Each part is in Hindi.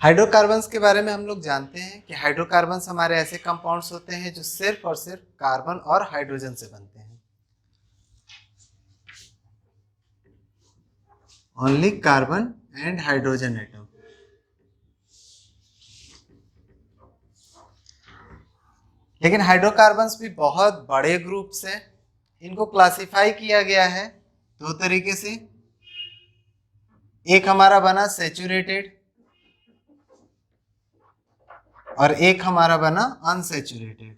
हाइड्रोकार्बन्स के बारे में हम लोग जानते हैं कि हाइड्रोकार्बन्स हमारे ऐसे कंपाउंड्स होते हैं जो सिर्फ और सिर्फ कार्बन और हाइड्रोजन से बनते हैं। Only carbon and hydrogen atom. लेकिन हाइड्रोकार्बन्स भी बहुत बड़े ग्रुप्स हैं। इनको क्लासिफाई किया गया है दो तरीके से। एक हमारा बना सैचुरेटेड और एक हमारा बना अनसैचुरेटेड।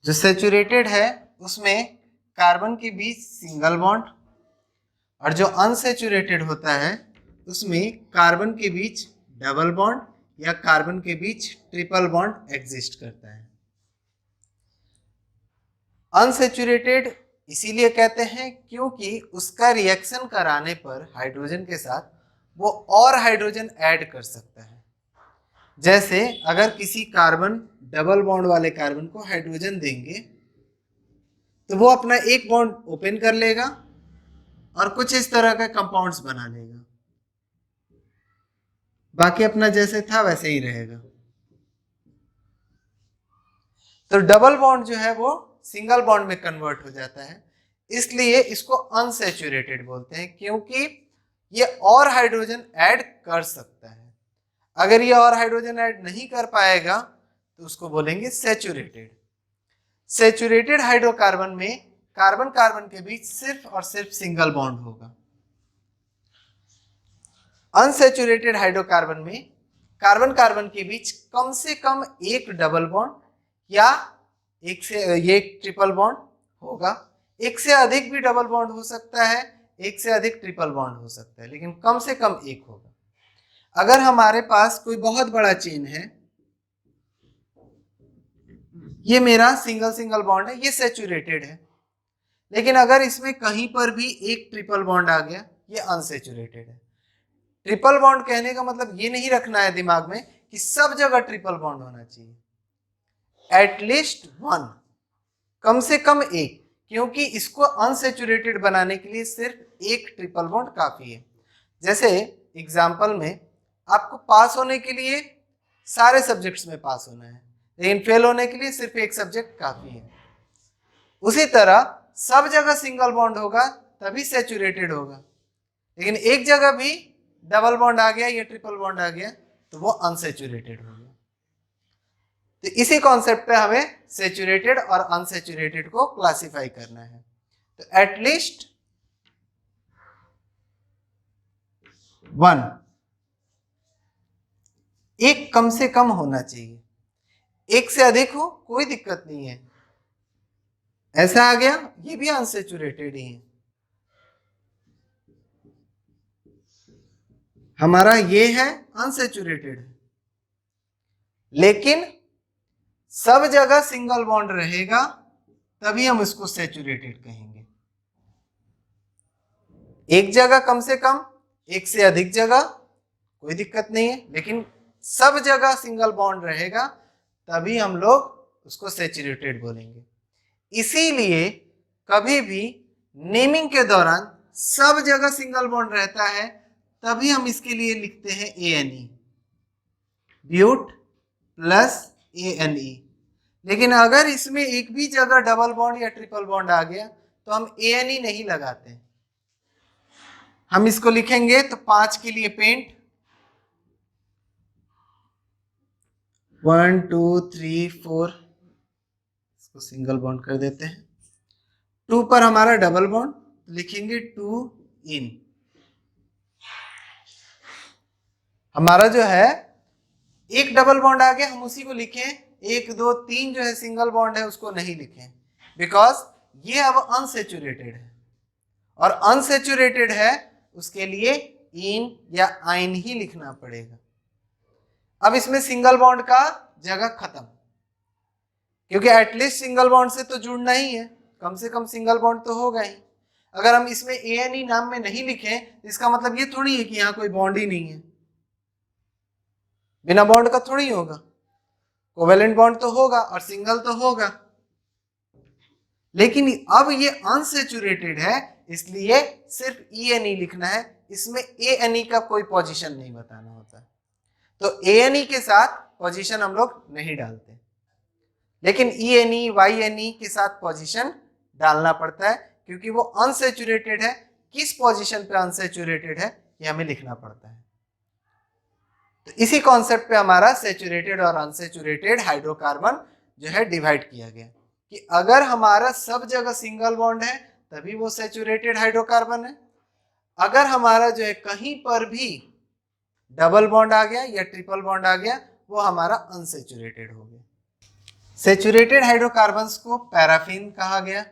जो सैचुरेटेड है उसमें कार्बन के बीच सिंगल बॉन्ड, और जो अनसैचुरेटेड होता है उसमें कार्बन के बीच डबल बॉन्ड या कार्बन के बीच ट्रिपल बॉन्ड एग्जिस्ट करता है। अनसैचुरेटेड इसीलिए कहते हैं क्योंकि उसका रिएक्शन कराने पर हाइड्रोजन के साथ वो और हाइड्रोजन ऐड कर सकता है। जैसे अगर किसी कार्बन डबल बॉन्ड वाले कार्बन को हाइड्रोजन देंगे तो वो अपना एक बॉन्ड ओपन कर लेगा और कुछ इस तरह का कंपाउंड्स बना लेगा, बाकी अपना जैसे था वैसे ही रहेगा। तो डबल बॉन्ड जो है वो सिंगल बॉन्ड में कन्वर्ट हो जाता है, इसलिए इसको अनसैचुरेटेड बोलते हैं क्योंकि ये और हाइड्रोजन ऐड कर सकता है। अगर ये और हाइड्रोजन ऐड नहीं कर पाएगा तो उसको बोलेंगे सैचुरेटेड। सैचुरेटेड हाइड्रोकार्बन में कार्बन कार्बन के बीच सिर्फ और सिर्फ सिंगल बॉन्ड होगा। अनसैचुरेटेड हाइड्रोकार्बन में कार्बन कार्बन के बीच कम से कम एक डबल बॉन्ड या एक ट्रिपल बॉन्ड होगा। एक से अधिक भी डबल बॉन्ड हो सकता है, एक से अधिक ट्रिपल बॉन्ड हो सकता है, लेकिन कम से कम एक होगा। अगर हमारे पास कोई बहुत बड़ा चेन है, ये मेरा सिंगल सिंगल बॉन्ड है, ये सैचुरेटेड है, लेकिन अगर इसमें कहीं पर भी एक ट्रिपल बॉन्ड आ गया, ये अनसैचुरेटेड है। ट्रिपल बॉन्ड कहने का मतलब ये नहीं रखना है दिमाग में कि सब जगह ट्रिपल बॉन्ड होना चाहिए, एटलीस्ट वन, कम से कम एक, क्योंकि इसको अनसैचुरेटेड बनाने के लिए सिर्फ एक ट्रिपल बॉन्ड काफी है। जैसे एग्जाम्पल में आपको पास होने के लिए सारे सब्जेक्ट्स में पास होना है, लेकिन फेल होने के लिए सिर्फ एक सब्जेक्ट काफी है। उसी तरह सब जगह सिंगल बॉन्ड होगा तभी सैचुरेटेड होगा, लेकिन एक जगह भी डबल बॉन्ड आ गया या ट्रिपल बॉन्ड आ गया तो वो अनसैचुरेटेड हो गया। तो इसी कॉन्सेप्ट पे हमें सैचुरेटेड और अनसैचुरेटेड को क्लासिफाई करना है। तो एटलीस्ट वन, एक कम से कम होना चाहिए। एक से अधिक हो कोई दिक्कत नहीं है, ऐसा आ गया ये भी अनसैचुरेटेड ही है। हमारा ये है अनसैचुरेटेड है, लेकिन सब जगह सिंगल बॉन्ड रहेगा तभी हम इसको सैचुरेटेड कहेंगे। एक जगह कम से कम, एक से अधिक जगह कोई दिक्कत नहीं है, लेकिन सब जगह सिंगल बॉन्ड रहेगा तभी हम लोग उसको सैचुरेटेड बोलेंगे। इसीलिए कभी भी नेमिंग के दौरान सब जगह सिंगल बॉन्ड रहता है तभी हम इसके लिए लिखते हैं ANE, ब्यूट प्लस ANE। लेकिन अगर इसमें एक भी जगह डबल बॉन्ड या ट्रिपल बॉन्ड आ गया तो हम ANE नहीं लगाते, हम इसको लिखेंगे तो 5 के लिए पेंट, 1 2 3 4, इसको सिंगल बॉन्ड कर देते हैं। 2 पर हमारा डबल बॉन्ड लिखेंगे 2 इन। हमारा जो है एक डबल बॉन्ड आ गया हम उसी को लिखें, 1 2 3 जो है सिंगल बॉन्ड है उसको नहीं लिखें, बिकॉज ये अब अनसैचुरेटेड है, और अनसैचुरेटेड है उसके लिए इन या आइन ही लिखना पड़ेगा। अब इसमें सिंगल बॉन्ड का जगह खत्म, क्योंकि एटलीस्ट सिंगल बॉन्ड से तो जुड़ना ही है, कम से कम सिंगल बॉन्ड तो होगा ही। अगर हम इसमें ANE नाम में नहीं लिखें इसका मतलब ये थोड़ी है कि यहाँ कोई बॉन्ड ही नहीं है, बिना बॉन्ड का थोड़ी होगा, कोवेलेंट बॉन्ड तो होगा और सिंगल तो होगा। लेकिन अब ये अनसेचुरेटेड है, इसलिए सिर्फ ENE लिखना है, इसमें ANE का कोई पोजीशन नहीं बताना होता। तो ANE के साथ पोजीशन हम लोग नहीं डालते, लेकिन ENE YNE के साथ पोजीशन डालना पड़ता है, क्योंकि वो अनसेचुरेटेड है। किस पोजीशन पे अनसेचुरेटेड है ये हमें लिखना पड़ता है। तो इसी कॉन्सेप्ट पे हमारा सेचुरेटेड और अनसेचुरेटेड हाइड्रोकार्बन जो है डिवाइड किया गया, कि अगर हमारा सब जगह सिंगल बॉन्ड है तभी वो सेचुरेटेड हाइड्रोकार्बन है, अगर हमारा जो है कहीं पर भी डबल बॉन्ड आ गया या ट्रिपल बॉन्ड आ गया वो हमारा अनसेचुरेटेड हो गया। सेचुरेटेड हाइड्रोकार्बन्स को पैराफिन कहा गया।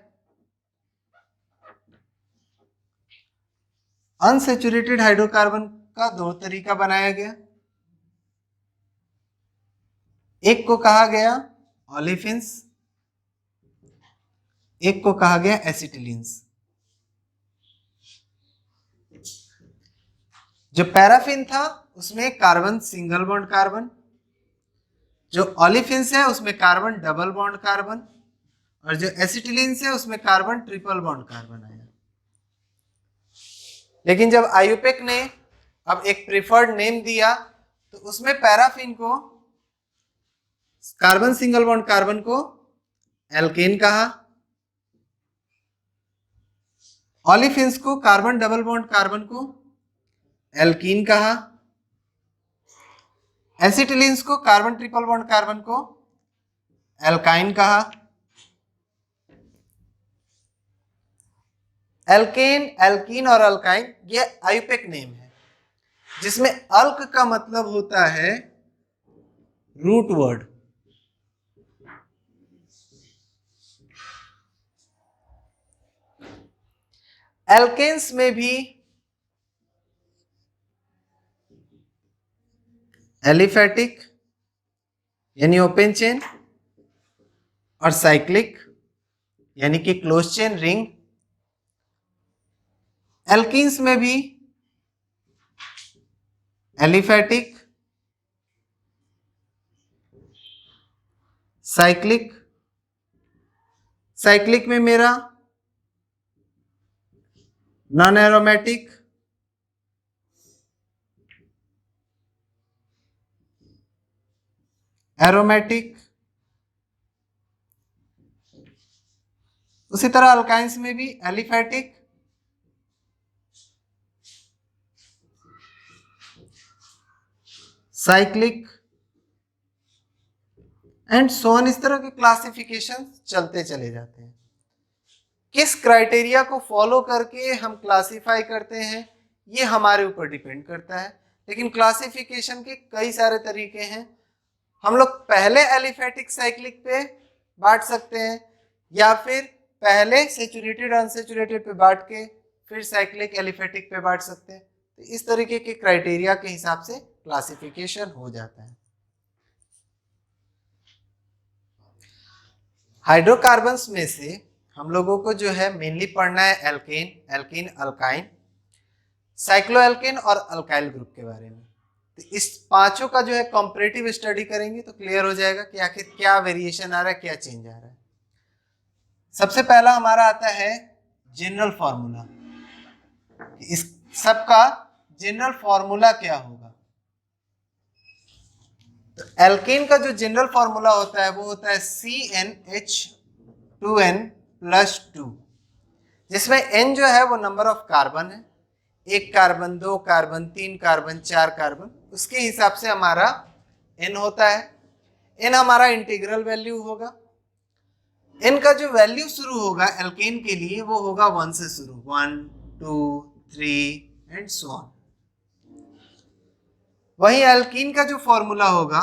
अनसेचुरेटेड हाइड्रोकार्बन का दो तरीका बनाया गया, एक को कहा गया ओलेफिन्स, एक को कहा गया एसिटिलीन्स। जो पैराफिन था उसमें कार्बन सिंगल बॉन्ड कार्बन, जो ओलेफिन्स है उसमें कार्बन डबल बॉन्ड कार्बन, और जो एसिटिलीन्स है उसमें कार्बन ट्रिपल बॉन्ड कार्बन आया। लेकिन जब आयुपेक ने अब एक प्रिफर्ड नेम दिया तो उसमें पैराफिन को, कार्बन सिंगल बॉन्ड कार्बन को एल्केन कहा, ओलेफिन्स को कार्बन डबल बॉन्ड कार्बन को एल्कीन कहा, एसिटिलीन्स को कार्बन ट्रिपल बॉन्ड कार्बन को एल्काइन कहा। एल्केन, एल्कीन और अल्काइन ये आयुपेक नेम है, जिसमें अल्क का मतलब होता है रूट वर्ड। एल्केन्स में भी एलिफैटिक यानी ओपन चेन और साइक्लिक यानी कि क्लोज चेन रिंग। एल्कीन्स में भी एलिफैटिक, साइक्लिक, साइक्लिक में मेरा नॉन एरोमेटिक, एरोमेटिक, उसी तरह अल्काइंस में भी aliphatic, cyclic and so on. इस तरह के क्लासिफिकेशन चलते चले जाते हैं। किस क्राइटेरिया को फॉलो करके हम क्लासिफाई करते हैं ये हमारे ऊपर डिपेंड करता है, लेकिन क्लासिफिकेशन के कई सारे तरीके हैं। हम लोग पहले एलिफैटिक साइक्लिक पे बांट सकते हैं, या फिर पहले सेचुरेटेड अनसेचुरेटेड पे बांट के फिर साइक्लिक एलिफैटिक पे बांट सकते हैं। तो इस तरीके के क्राइटेरिया के हिसाब से क्लासिफिकेशन हो जाता है। हाइड्रोकार्बन्स में से हम लोगों को जो है मेनली पढ़ना है एल्केन, एल्कीन, अल्काइन, साइक्लोएल्केन और अल्काइल ग्रुप के बारे में। तो इस पांचों का जो है कंपैरेटिव स्टडी करेंगे तो क्लियर हो जाएगा कि आखिर क्या वेरिएशन आ रहा है, क्या चेंज आ रहा है। सबसे पहला हमारा आता है जनरल फॉर्मूला। इस सब का जनरल फॉर्मूला क्या होगा? तो एल्केन का जो जनरल फॉर्मूला होता है वो होता है CnH2n+2, जिसमें n जो है वो नंबर ऑफ कार्बन है, 1 कार्बन, 2 कार्बन, 3 कार्बन, 4 कार्बन, उसके हिसाब से हमारा n होता है। n हमारा इंटीग्रल वैल्यू होगा। n का जो वैल्यू शुरू होगा एल्केन के लिए वो होगा 1 से शुरू, 1, 2, 3 एंड सो ऑन। वहीं एल्कीन का जो फॉर्मूला होगा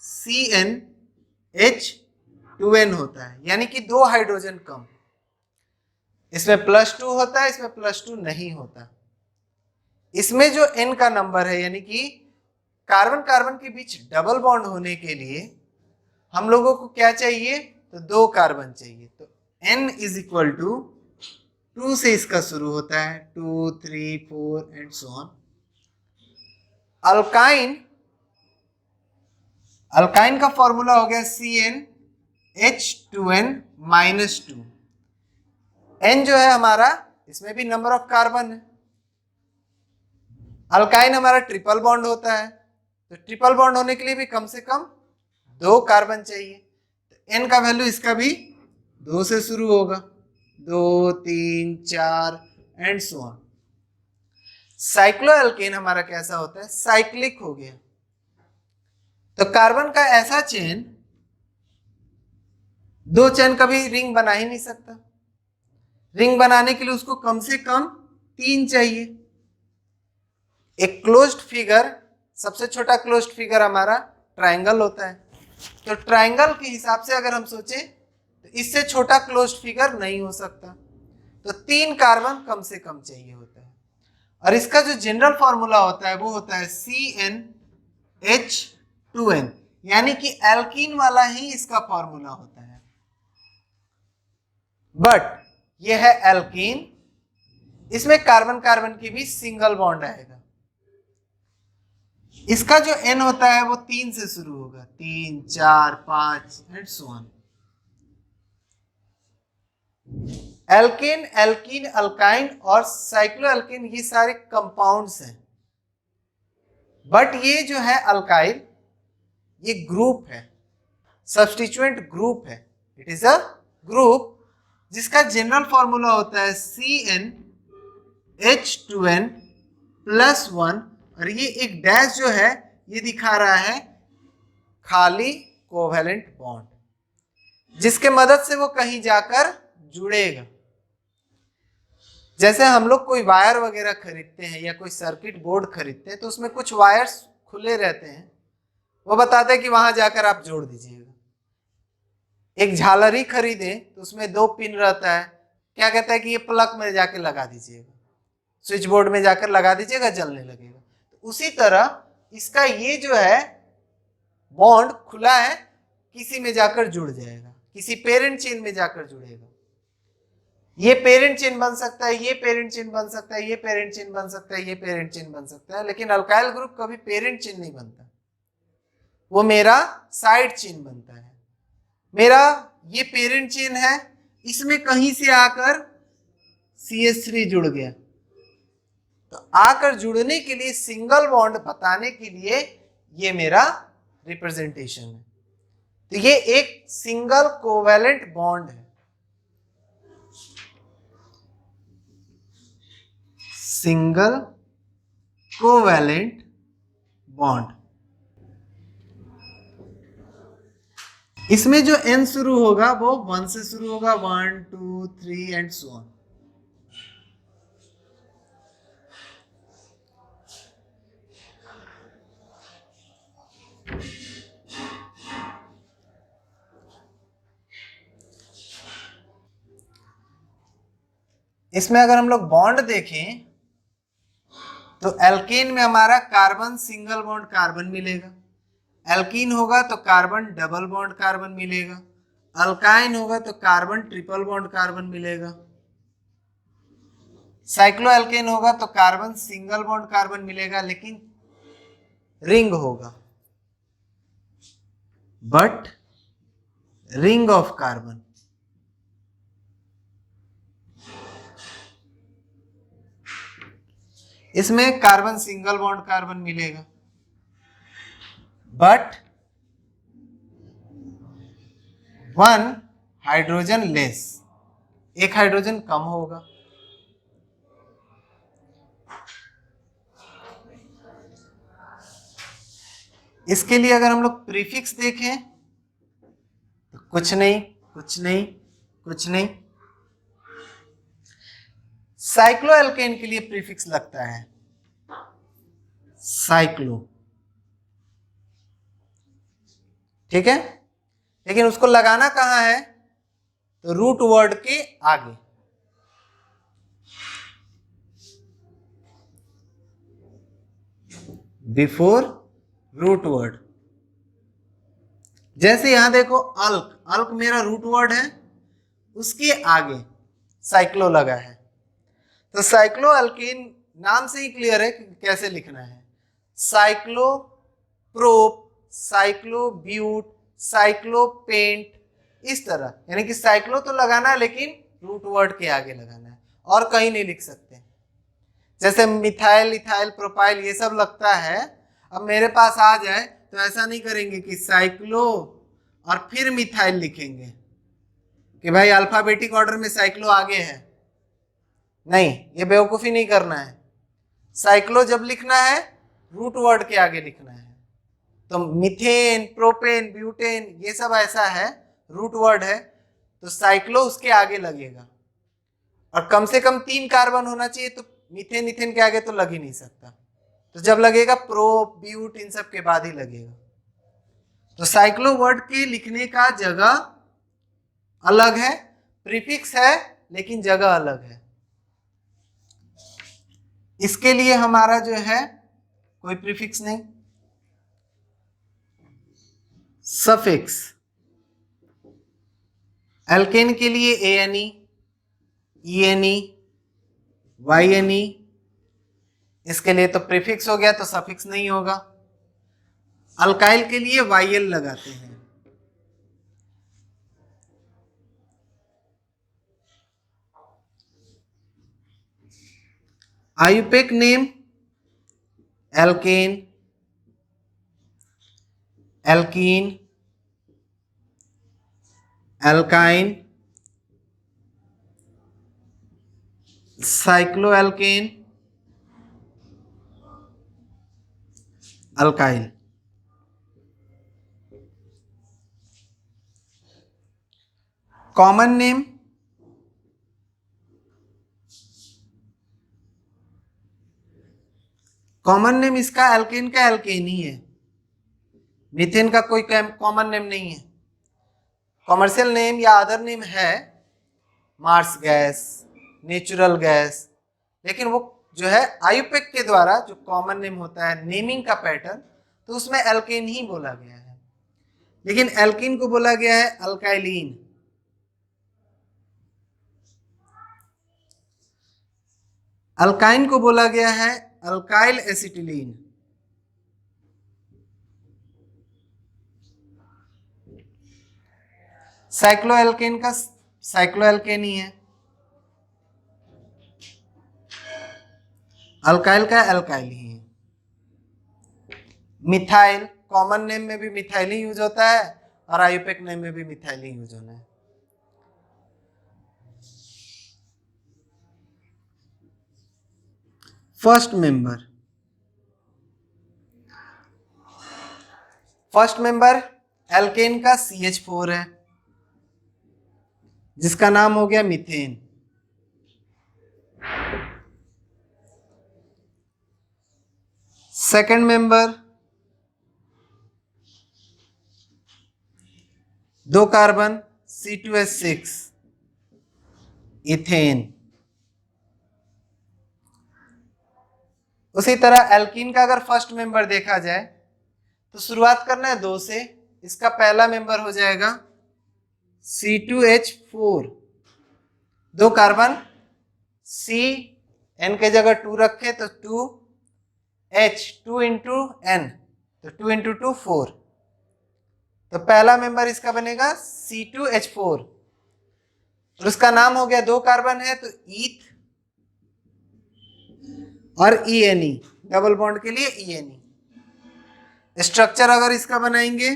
CnH2n होता है, यानी कि 2 हाइड्रोजन कम। इसमें +2 होता है, इसमें +2 नहीं होता। इसमें जो n का नंबर है, यानी कि कार्बन कार्बन के बीच डबल बॉन्ड होने के लिए हम लोगों को क्या चाहिए? तो 2 कार्बन चाहिए। तो n = 2 से इसका शुरू होता है, 2, 3, 4 and so on. Alkyne, alkyne का फॉर्मूला हो गया CnH2n-2, N जो है हमारा, इसमें भी नंबर ऑफ कार्बन है। अल्काइन हमारा ट्रिपल बॉन्ड होता है, तो ट्रिपल बॉन्ड होने के लिए भी कम से कम 2 कार्बन चाहिए। तो N का वैल्यू इसका भी 2 से शुरू होगा, 2, 3, 4 एंड सो ऑन। साइक्लोएल्केन हमारा कैसा होता है, साइक्लिक हो गया। तो कार्बन का ऐसा चेन 2 चेन कभी रिंग बना ही नहीं सकता। रिंग बनाने के लिए उसको कम से कम 3 चाहिए। एक क्लोज्ड फिगर, सबसे छोटा क्लोज्ड फिगर हमारा ट्रायंगल होता है। तो ट्रायंगल के हिसाब से अगर हम सोचें तो इससे छोटा क्लोज्ड फिगर नहीं हो सकता, तो 3 कार्बन कम से कम चाहिए होता है। और इसका जो जनरल फॉर्मूला होता है वो होता है CnH2n, यानी कि एल्कीन वाला ही इसका फॉर्मूला होता है। बट ये है एल्कीन, इसमें कार्बन कार्बन की भी सिंगल बॉन्ड आएगा। इसका जो N होता है वो 3 से शुरू होगा, 3, 4, 5 and so on. Alkane, alkene, alkyne और साइक्लोएल्केन ये सारे कंपाउंड्स हैं। बट ये जो है अल्काइल, ये ग्रुप है, सब्स्टिट्यूएंट ग्रुप है। इट इज अ ग्रुप जिसका जनरल फॉर्मूला होता है CnH2n+1, और ये एक डैश जो है ये दिखा रहा है खाली कोवेलेंट बॉन्ड, जिसके मदद से वो कहीं जाकर जुड़ेगा। जैसे हम लोग कोई वायर वगैरह खरीदते हैं या कोई सर्किट बोर्ड खरीदते हैं तो उसमें कुछ वायर्स खुले रहते हैं, वो बताते हैं कि वहां जाकर आप जोड़ दीजिएगा। एक झालरी खरीदें तो उसमें 2 पिन रहता है, क्या कहता है कि ये प्लग में जाके लगा दीजिएगा, स्विच बोर्ड में जाकर लगा दीजिएगा, जलने लगेगा। तो उसी तरह इसका ये जो है बॉन्ड खुला है, किसी में जाकर जुड़ जाएगा, किसी पेरेंट चेन में जाकर जुड़ेगा। ये पेरेंट चेन बन सकता है, ये पेरेंट चेन बन सकता है, ये पेरेंट चेन बन सकता है, ये पेरेंट चेन बन सकता है, लेकिन अल्काइल ग्रुप कभी पेरेंट चेन नहीं बनता, वो मेरा साइड चेन बनता है। मेरा ये पेरेंट चेन है, इसमें कहीं से आकर CH3 जुड़ गया, तो आकर जुड़ने के लिए सिंगल बॉन्ड बताने के लिए ये मेरा रिप्रेजेंटेशन है। तो ये एक सिंगल कोवेलेंट बॉन्ड है, सिंगल कोवेलेंट बॉन्ड। इसमें जो N शुरू होगा वो 1 से शुरू होगा, 1, 2, 3 एंड सो ऑन। इसमें अगर हम लोग बॉन्ड देखें तो एल्केन में हमारा कार्बन सिंगल बॉन्ड कार्बन मिलेगा, एल्कीन होगा तो कार्बन डबल बॉन्ड कार्बन मिलेगा, अल्काइन होगा तो कार्बन ट्रिपल बॉन्ड कार्बन मिलेगा, साइक्लोएल्केन होगा तो कार्बन सिंगल बॉन्ड कार्बन मिलेगा, लेकिन रिंग होगा, बट रिंग ऑफ कार्बन। इसमें कार्बन सिंगल बॉन्ड कार्बन मिलेगा, बट 1 हाइड्रोजन लेस, एक हाइड्रोजन कम होगा। इसके लिए अगर हम लोग प्रीफिक्स देखें तो कुछ नहीं, कुछ नहीं, कुछ नहीं। साइक्लोएल्केन के लिए प्रीफिक्स लगता है साइक्लो, ठीक है, लेकिन उसको लगाना कहां है, तो रूट वर्ड के आगे। Before root word. जैसे यहां देखो अल्क, अल्क मेरा रूट वर्ड है, उसके आगे साइक्लो लगा है। तो साइक्लो अल्कीन नाम से ही क्लियर है कि कैसे लिखना है, cyclo prop, cyclo but, cyclo pent, इस तरह, यानी कि साइक्लो तो लगाना है लेकिन रूट वर्ड के आगे लगाना है और कहीं नहीं लिख सकते। जैसे मिथाइल, इथाइल, प्रोपाइल ये सब लगता है, अब मेरे पास आ जाए तो ऐसा नहीं करेंगे कि साइक्लो और फिर मिथाइल लिखेंगे कि भाई अल्फाबेटिक ऑर्डर में साइक्लो आगे है। नहीं, ये बेवकूफी नहीं करना है। साइक्लो जब लिखना है रूट वर्ड के आगे लिखना है। तो मीथेन, प्रोपेन, ब्यूटेन ये सब ऐसा है, रूट वर्ड है, तो साइक्लो उसके आगे लगेगा। और कम से कम 3 कार्बन होना चाहिए, तो मीथेन इथेन के आगे तो लग ही नहीं सकता। तो जब लगेगा प्रो, ब्यूट इन सब के बाद ही लगेगा। तो साइक्लो वर्ड के लिखने का जगह अलग है, प्रीफिक्स है लेकिन जगह अलग है। इसके लिए हमारा जो है कोई प्रीफिक्स नहीं, सफिक्स। एल्केन के लिए ANE, ENE, YNE, इसके लिए तो प्रीफिक्स हो गया तो सफिक्स नहीं होगा। अल्काइल के लिए YL लगाते हैं। IUPAC name alkane, alkene, alkyne, cycloalkane, alkyl. Common name इसका एल्केन का एल्केन ही है, मीथेन का कोई कॉमन नेम नहीं है। कॉमर्शियल नेम या अदर नेम है मार्स गैस, नेचुरल गैस, लेकिन वो जो है आयुपेक के द्वारा जो कॉमन नेम होता है नेमिंग का पैटर्न, तो उसमें एल्केन ही बोला गया है। लेकिन एल्कीन को बोला गया है अल्काइलीन। अल्काइन को बोला गया है अल्काइल एसिटिलीन। साइक्लोएल्केन का साइक्लोएल्केन ही है, अल्काइल का एल्काइल ही है। मिथाइल कॉमन नेम में भी मिथाइल ही यूज होता है और आयुपेक नेम में भी मिथाइल ही यूज होना है। फर्स्ट मेंबर एल्केन का CH4 है जिसका नाम हो गया methane. Second member 2 carbon C2H6 ethane. उसी तरह एल्कीन का अगर फर्स्ट मेंबर देखा जाए तो शुरुआत करना है 2 से। इसका पहला मेंबर हो जाएगा C2H4, 2 कार्बन, C N के जगह 2 रखे तो 2 H, 2 इंटू N, तो 2 इंटू 2 4। तो पहला मेंबर इसका बनेगा C2H4 और उसका नाम हो गया 2 कार्बन है तो ईथ और ENE, डबल बॉन्ड के लिए ENE। स्ट्रक्चर अगर इसका बनाएंगे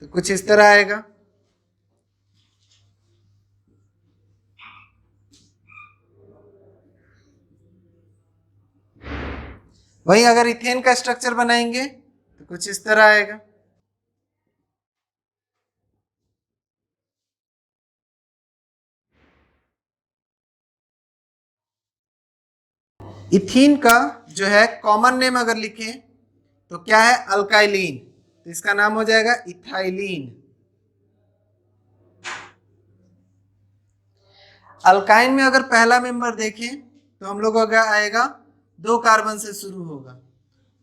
तो कुछ इस तरह आएगा। वहीं अगर इथेन का स्ट्रक्चर बनाएंगे तो कुछ इस तरह आएगा। इथीन का जो है कॉमन नेम अगर लिखें तो क्या है अल्काइलीन, तो इसका नाम हो जाएगा इथाइलीन। अल्काइन में अगर पहला मेंबर देखें तो हम लोग का आएगा 2 कार्बन से शुरू होगा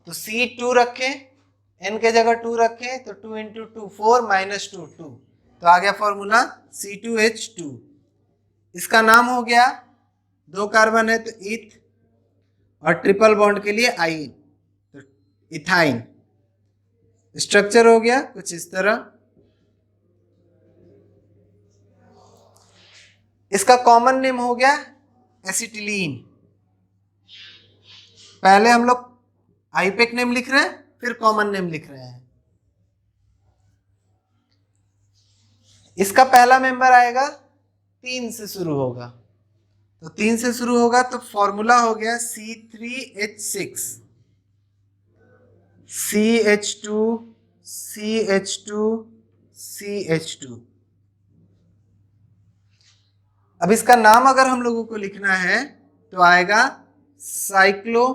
तो C2 रखें, N के जगह 2 रखें तो 2 इंटू 2 4 माइनस 2 2, तो आ गया फॉर्मूला C2H2। इसका नाम हो गया 2 कार्बन है तो इथ और ट्रिपल बॉन्ड के लिए आइन, तो इथाइन। स्ट्रक्चर हो गया कुछ इस तरह। इसका कॉमन नेम हो गया एसिटिलीन। पहले हम लोग आईपेक नेम लिख रहे हैं, फिर कॉमन नेम लिख रहे हैं। इसका पहला मेंबर आएगा 3 से शुरू होगा, तो 3 से शुरू होगा तो फॉर्मूला हो गया C3H6 CH2 CH2 CH2। अब इसका नाम अगर हम लोगों को लिखना है तो आएगा साइक्लो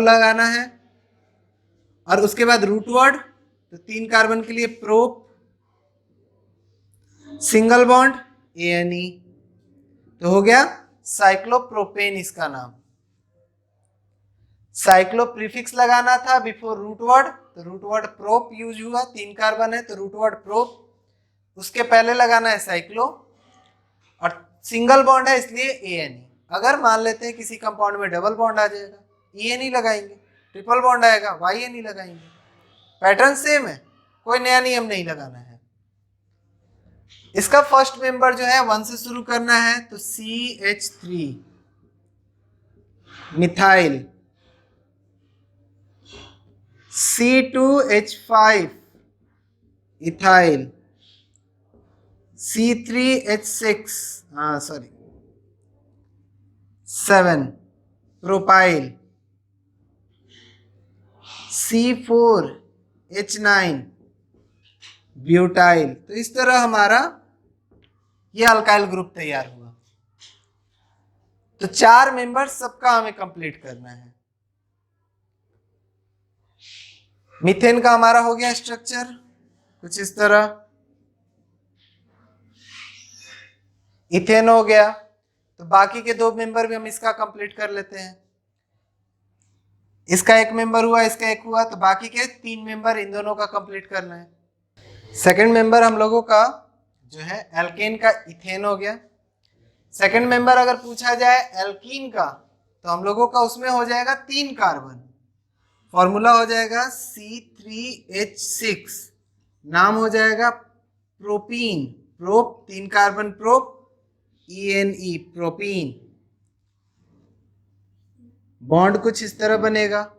लगाना है, और उसके बाद रूट वर्ड, तो 3 कार्बन के लिए प्रोप, सिंगल बॉन्ड ANE, तो हो गया साइक्लोप्रोपेन इसका नाम। साइक्लो प्रीफिक्स लगाना था बिफोर रूट वर्ड, तो रूट वर्ड प्रोप यूज हुआ, 3 कार्बन है तो रूट वर्ड प्रोप, उसके पहले लगाना है साइक्लो, और सिंगल बॉन्ड है इसलिए ANE। अगर मान लेते हैं किसी कंपाउंड में डबल बॉन्ड आ जाएगा, ENE लगाएंगे, ट्रिपल बॉन्ड आएगा YNE लगाएंगे। पैटर्न सेम है, कोई नया नियम नहीं लगाना है। इसका फर्स्ट मेंबर जो है 1 से शुरू करना है, तो CH3 methyl, C2H5 ethyl, C3H6 7 propyl, C4H9 butyl. तो इस तरह हमारा ये अल्काइल ग्रुप तैयार हुआ। तो 4 मेंबर सबका हमें कंप्लीट करना है। मीथेन का हमारा हो गया स्ट्रक्चर कुछ इस तरह, इथेन हो गया, तो बाकी के 2 मेंबर भी हम इसका कंप्लीट कर लेते हैं। इसका 1 मेंबर हुआ, इसका 1 हुआ, तो बाकी के 3 मेंबर इन दोनों का कंप्लीट करना है। सेकंड मेंबर हम लोगों का जो है एल्केन का इथेन हो गया। सेकंड मेंबर अगर पूछा जाए एल्कीन का, तो हम लोगों का उसमें हो जाएगा 3 कार्बन, फॉर्मूला हो जाएगा C3H6, नाम हो जाएगा propene, prop 3 carbon prop, ENE propene. Bond कुछ इस तरह बनेगा।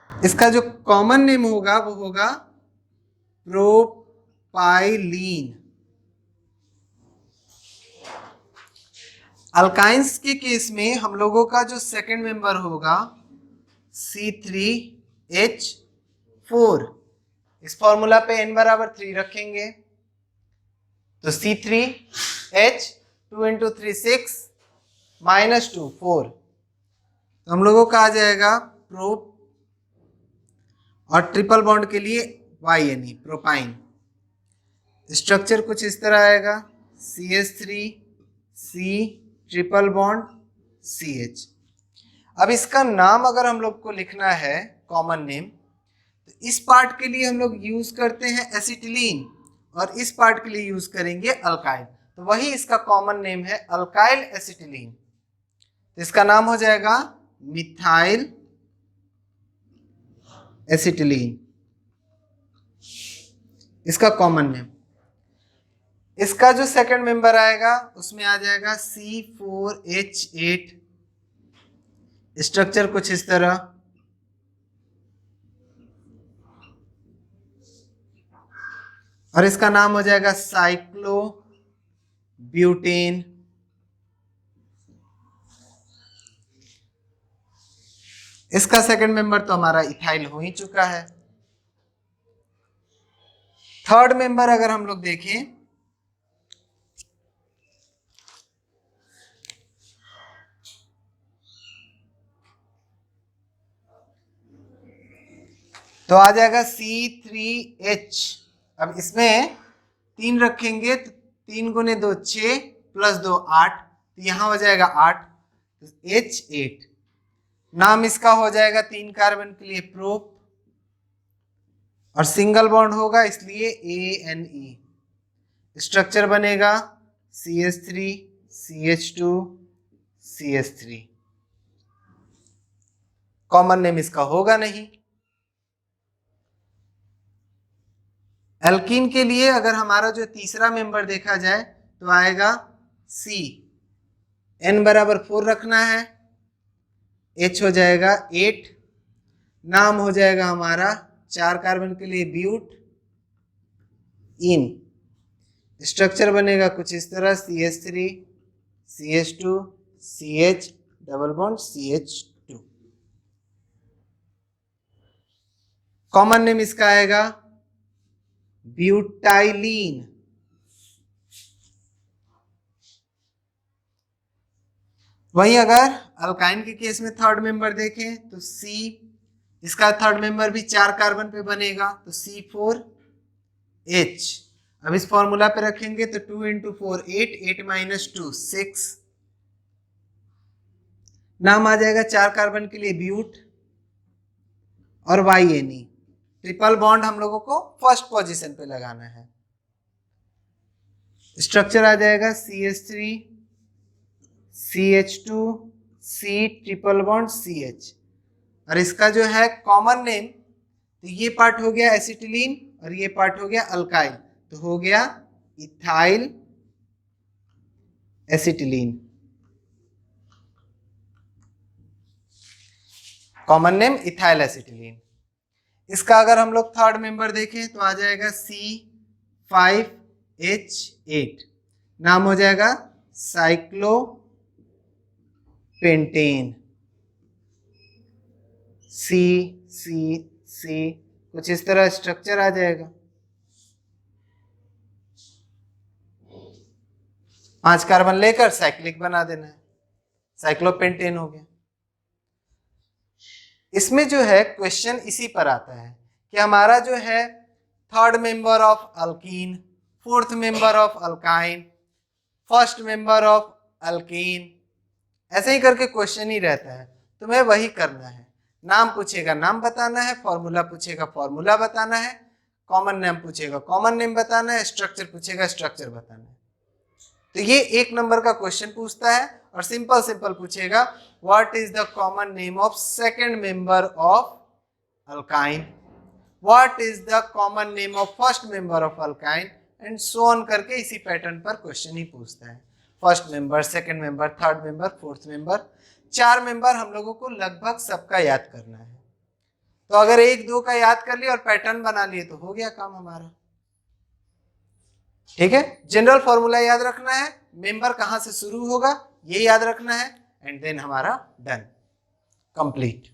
इसका जो कॉमन नेम होगा वो होगा प्रोपाइलीन। अल्काइंस के केस में हम लोगों का जो सेकंड मेंबर होगा C3H4, इस फॉर्मूला पे n बराबर 3 रखेंगे, तो C3H 2 × 3 6 -2 4, तो हम लोगों का आ जाएगा प्रोप, और ट्रिपल बॉन्ड के लिए YNE प्रोपाइन। स्ट्रक्चर कुछ इस तरह आएगा CH3 C triple bond CH। अब इसका नाम अगर हम लोग को लिखना है कॉमन नेम, तो इस पार्ट के लिए हम लोग यूज करते हैं एसिटिलीन, और इस पार्ट के लिए यूज करेंगे अल्काइल, तो वही इसका कॉमन नेम है अल्काइल एसिटिलीन। तो इसका नाम हो जाएगा मिथाइल एसिटिलीन, इसका कॉमन नेम। इसका जो सेकंड मेंबर आएगा उसमें आ जाएगा C4H8, स्ट्रक्चर कुछ इस तरह, और इसका नाम हो जाएगा साइक्लोब्यूटेन। इसका सेकंड मेंबर तो हमारा इथाइल हो ही चुका है। थर्ड मेंबर अगर हम लोग देखें, तो आ जाएगा C3H। अब इसमें 3 रखेंगे तो 3 × 2 6 + 2 8, तो यहां हो जाएगा 8, तो H8। नाम इसका हो जाएगा 3 कार्बन के लिए प्रोप, और सिंगल बॉन्ड होगा इसलिए ANE। स्ट्रक्चर बनेगा CH3 CH2 CH3। Common name इसका होगा नहीं। एल्कीन के लिए अगर हमारा जो तीसरा मेंबर देखा जाए तो आएगा C, N बराबर 4 रखना है, H हो जाएगा 8, नाम हो जाएगा हमारा 4 कार्बन के लिए ब्यूट इन। स्ट्रक्चर बनेगा कुछ इस तरह CH3 CH2 CH double bond CH2। Common name इसका आएगा ब्यूटाइलीन। वहीं अगर अल्काइन के केस में थर्ड मेंबर देखें तो C, इसका थर्ड मेंबर भी 4 कार्बन पे बनेगा तो C4H। अब इस फॉर्मूला पे रखेंगे तो 2 × 4 8, 8 - 2 6, नाम आ जाएगा 4 कार्बन के लिए ब्यूट और YNE। ट्रिपल बॉन्ड हम लोगों को फर्स्ट पोजीशन पे लगाना है। स्ट्रक्चर आ जाएगा CH3 CH2 C triple bond CH। और इसका जो है कॉमन नेम, तो ये पार्ट हो गया एसिटिलीन और ये पार्ट हो गया अल्काइल, तो हो गया ethyl acetylene. Common name ethyl acetylene. इसका अगर हम लोग थर्ड मेंबर देखें तो आ जाएगा C5H8, नाम हो जाएगा साइक्लोपेंटेन। C कुछ इस तरह स्ट्रक्चर आ जाएगा। 5 कार्बन लेकर साइक्लिक बना देना है, साइक्लोपेंटेन हो गया। इसमें जो है क्वेश्चन इसी पर आता है कि हमारा जो है third member of alkyne, fourth member of alkyne, first member of alkyne, ऐसे ही करके क्वेश्चन ही रहता है। तुम्हें वही करना है, नाम पूछेगा नाम बताना है, फॉर्मूला पूछेगा फॉर्मूला बताना है, कॉमन नेम पूछेगा कॉमन नेम बताना है, स्ट्रक्चर पूछेगा स्ट्रक्चर बताना है। तो ये 1 नंबर का क्वेश्चन पूछता है और सिंपल पूछेगा what is the common name of second member of alkyne, what is the common name of first member of alkyne, and so on करके इसी पैटर्न पर क्वेश्चन ही पूछता है। First member, second member, third member, fourth member, 4 member हम लोगों को लगभग सबका याद करना है। तो अगर 1-2 का याद कर लिया और पैटर्न बना लिए तो हो गया काम हमारा। ठीक है, जनरल फॉर्मूला याद रखना है, मेंबर कहां से शुरू होगा ये याद रखना है, एंड देन हमारा डन, कंप्लीट।